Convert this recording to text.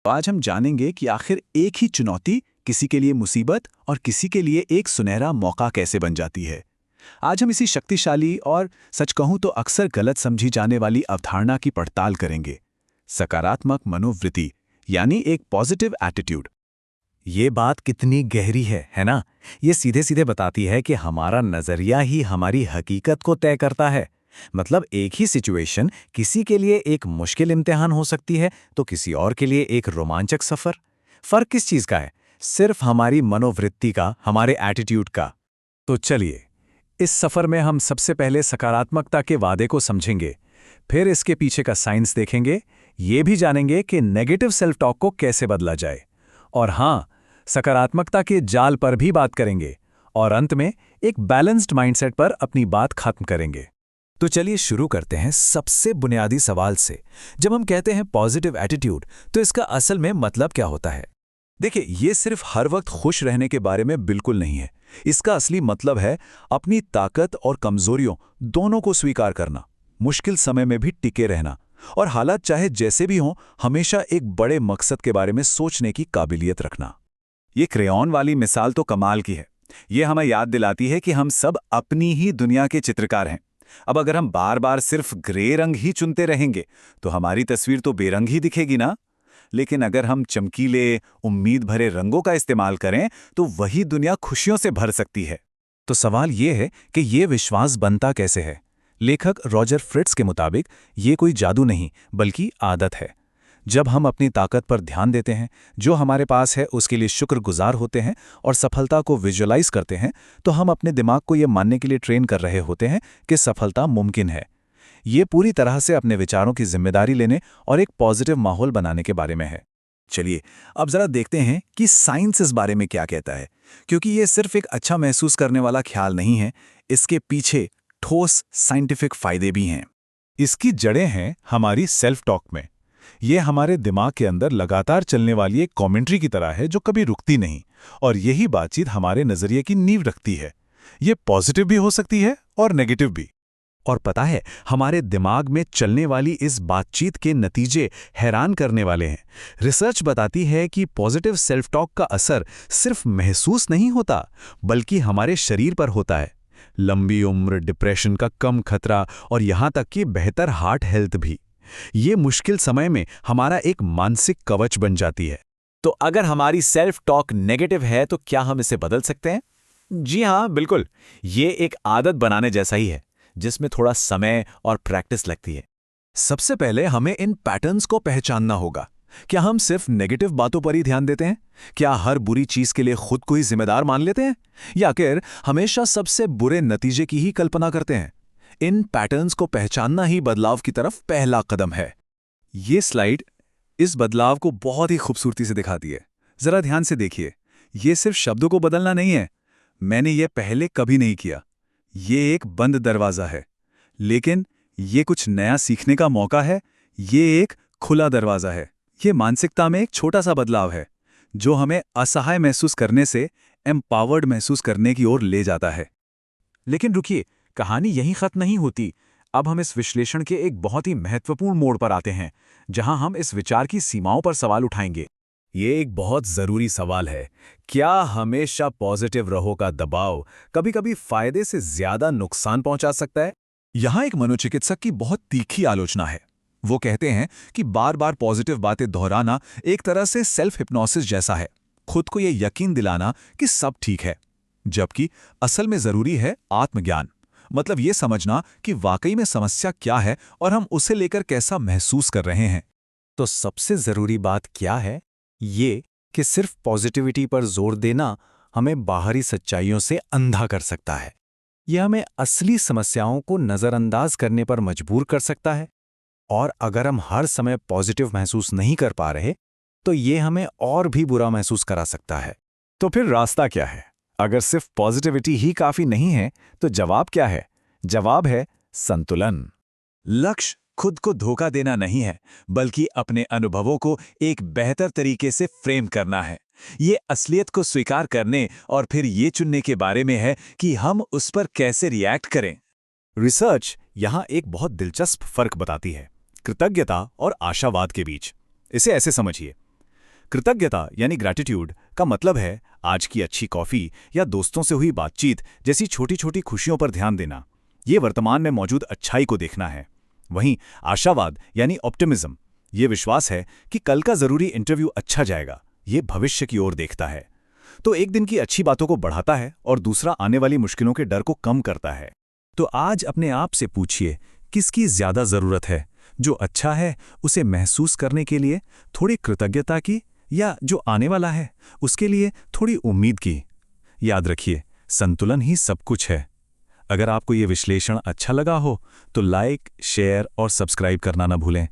तो आज हम जानेंगे कि आखिर एक ही चुनौती किसी के लिए मुसीबत और किसी के लिए एक सुनहरा मौका कैसे बन जाती है। आज हम इसी शक्तिशाली और सच कहूं तो अक्सर गलत समझी जाने वाली अवधारणा की पड़ताल करेंगे। सकारात्मक मनोवृत्ति यानी एक पॉजिटिव एटीट्यूड। ये बात कितनी गहरी है ना? ये सीधे सीधे बताती है कि हमारा नजरिया ही हमारी हकीकत को तय करता है। मतलब एक ही सिचुएशन किसी के लिए एक मुश्किल इम्तिहान हो सकती है तो किसी और के लिए एक रोमांचक सफर। फर्क किस चीज का है? सिर्फ हमारी मनोवृत्ति का, हमारे एटीट्यूड का। तो चलिए, इस सफर में हम सबसे पहले सकारात्मकता के वादे को समझेंगे, फिर इसके पीछे का साइंस देखेंगे, ये भी जानेंगे कि नेगेटिव सेल्फ टॉक को कैसे बदला जाए, और हाँ, सकारात्मकता के जाल पर भी बात करेंगे, और अंत में एक बैलेंस्ड माइंडसेट पर अपनी बात खत्म करेंगे। तो चलिए शुरू करते हैं सबसे बुनियादी सवाल से। जब हम कहते हैं पॉजिटिव एटीट्यूड, तो इसका असल में मतलब क्या होता है? देखिए, ये सिर्फ हर वक्त खुश रहने के बारे में बिल्कुल नहीं है। इसका असली मतलब है अपनी ताकत और कमजोरियों दोनों को स्वीकार करना, मुश्किल समय में भी टिके रहना, और हालात चाहे जैसे भी हों, हमेशा एक बड़े मकसद के बारे में सोचने की काबिलियत रखना। ये क्रेयॉन वाली मिसाल तो कमाल की है। ये हमें याद दिलाती है कि हम सब अपनी ही दुनिया के चित्रकार हैं। अब अगर हम बार बार सिर्फ ग्रे रंग ही चुनते रहेंगे तो हमारी तस्वीर तो बेरंग ही दिखेगी ना। लेकिन अगर हम चमकीले, उम्मीद भरे रंगों का इस्तेमाल करें तो वही दुनिया खुशियों से भर सकती है। तो सवाल ये है कि ये विश्वास बनता कैसे है? लेखक रॉजर फ्रिट्ज के मुताबिक ये कोई जादू नहीं, बल्कि आदत है। जब हम अपनी ताकत पर ध्यान देते हैं, जो हमारे पास है उसके लिए शुक्रगुजार होते हैं और सफलता को विजुअलाइज करते हैं, तो हम अपने दिमाग को ये मानने के लिए ट्रेन कर रहे होते हैं कि सफलता मुमकिन है। ये पूरी तरह से अपने विचारों की जिम्मेदारी लेने और एक पॉजिटिव माहौल बनाने के बारे में है। चलिए, अब जरा देखते हैं कि साइंस इस बारे में क्या कहता है, क्योंकि ये सिर्फ एक अच्छा महसूस करने वाला ख्याल नहीं है, इसके पीछे ठोस साइंटिफिक फायदे भी हैं। इसकी जड़ें हैं हमारी सेल्फ टॉक में। ये हमारे दिमाग के अंदर लगातार चलने वाली एक कमेंट्री की तरह है जो कभी रुकती नहीं, और यही बातचीत हमारे नजरिए की नींव रखती है। ये पॉजिटिव भी हो सकती है और नेगेटिव भी। और पता है, हमारे दिमाग में चलने वाली इस बातचीत के नतीजे हैरान करने वाले हैं। रिसर्च बताती है कि पॉजिटिव सेल्फ टॉक का असर सिर्फ महसूस नहीं होता, बल्कि हमारे शरीर पर होता है। लंबी उम्र, डिप्रेशन का कम खतरा, और यहां तक कि बेहतर हार्ट हेल्थ भी। ये मुश्किल समय में हमारा एक मानसिक कवच बन जाती है। तो अगर हमारी सेल्फ टॉक नेगेटिव है तो क्या हम इसे बदल सकते हैं? जी हाँ, बिल्कुल। ये एक आदत बनाने जैसा ही है, जिसमें थोड़ा समय और प्रैक्टिस लगती है। सबसे पहले हमें इन पैटर्न्स को पहचानना होगा। क्या हम सिर्फ नेगेटिव बातों पर ही ध्यान देते हैं? क्या हर बुरी चीज के लिए खुद को ही जिम्मेदार मान लेते हैं? या आखिर हमेशा सबसे बुरे नतीजे की ही कल्पना करते हैं? इन पैटर्न्स को पहचानना ही बदलाव की तरफ पहला कदम है। ये स्लाइड इस बदलाव को बहुत ही खूबसूरती से दिखाती है। जरा ध्यान से देखिए, ये सिर्फ शब्दों को बदलना नहीं है। मैंने ये पहले कभी नहीं किया। ये एक बंद दरवाजा है, लेकिन ये कुछ नया सीखने का मौका है। ये एक खुला दरवाजा है। ये मानसिकता में एक छोटा सा बदलाव है, जो हमें असहाय महसूस करने से एम्पावर्ड महसूस करने की ओर ले जाता है। लेकिन रुकिए, कहानी यहीं खत्म नहीं होती। अब हम इस विश्लेषण के एक बहुत ही महत्वपूर्ण मोड़ पर आते हैं, जहां हम इस विचार की सीमाओं पर सवाल उठाएंगे। ये एक बहुत जरूरी सवाल है। क्या हमेशा पॉजिटिव रहो का दबाव कभी-कभी फायदे से ज्यादा नुकसान पहुंचा सकता है? यहां एक मनोचिकित्सक की बहुत तीखी आलोचना है। वो कहते हैं कि बार बार पॉजिटिव बातें दोहराना एक तरह से सेल्फ हिप्नोसिस जैसा है, खुद को ये यकीन दिलाना कि सब ठीक है, जबकि असल में जरूरी है आत्मज्ञान। मतलब ये समझना कि वाकई में समस्या क्या है और हम उसे लेकर कैसा महसूस कर रहे हैं। तो सबसे जरूरी बात क्या है? ये कि सिर्फ पॉजिटिविटी पर जोर देना हमें बाहरी सच्चाइयों से अंधा कर सकता है। यह हमें असली समस्याओं को नजरअंदाज करने पर मजबूर कर सकता है। और अगर हम हर समय पॉजिटिव महसूस नहीं कर पा रहे, तो ये हमें और भी बुरा महसूस करा सकता है। तो फिर रास्ता क्या है? अगर सिर्फ पॉजिटिविटी ही काफी नहीं है, तो जवाब क्या है? जवाब है संतुलन। लक्ष्य खुद को धोखा देना नहीं है, बल्कि अपने अनुभवों को एक बेहतर तरीके से फ्रेम करना है। ये असलियत को स्वीकार करने और फिर ये चुनने के बारे में है कि हम उस पर कैसे रिएक्ट करें। रिसर्च यहां एक बहुत दिलचस्प फर्क बताती है, कृतज्ञता और आशावाद के बीच। इसे ऐसे समझिए, कृतज्ञता यानी ग्रैटिट्यूड का मतलब है आज की अच्छी कॉफी या दोस्तों से हुई बातचीत जैसी छोटी छोटी खुशियों पर ध्यान देना। ये वर्तमान में मौजूद अच्छाई को देखना है। वहीं आशावाद यानी ऑप्टिमिज्म, ये विश्वास है कि कल का जरूरी इंटरव्यू अच्छा जाएगा। ये भविष्य की ओर देखता है। तो एक दिन की अच्छी बातों को बढ़ाता है और दूसरा आने वाली मुश्किलों के डर को कम करता है। तो आज अपने आप से पूछिए, किसकी ज्यादा जरूरत है? जो अच्छा है उसे महसूस करने के लिए थोड़ी कृतज्ञता की, या जो आने वाला है उसके लिए थोड़ी उम्मीद की? याद रखिए, संतुलन ही सब कुछ है। अगर आपको ये विश्लेषण अच्छा लगा हो तो लाइक, शेयर और सब्सक्राइब करना ना भूलें।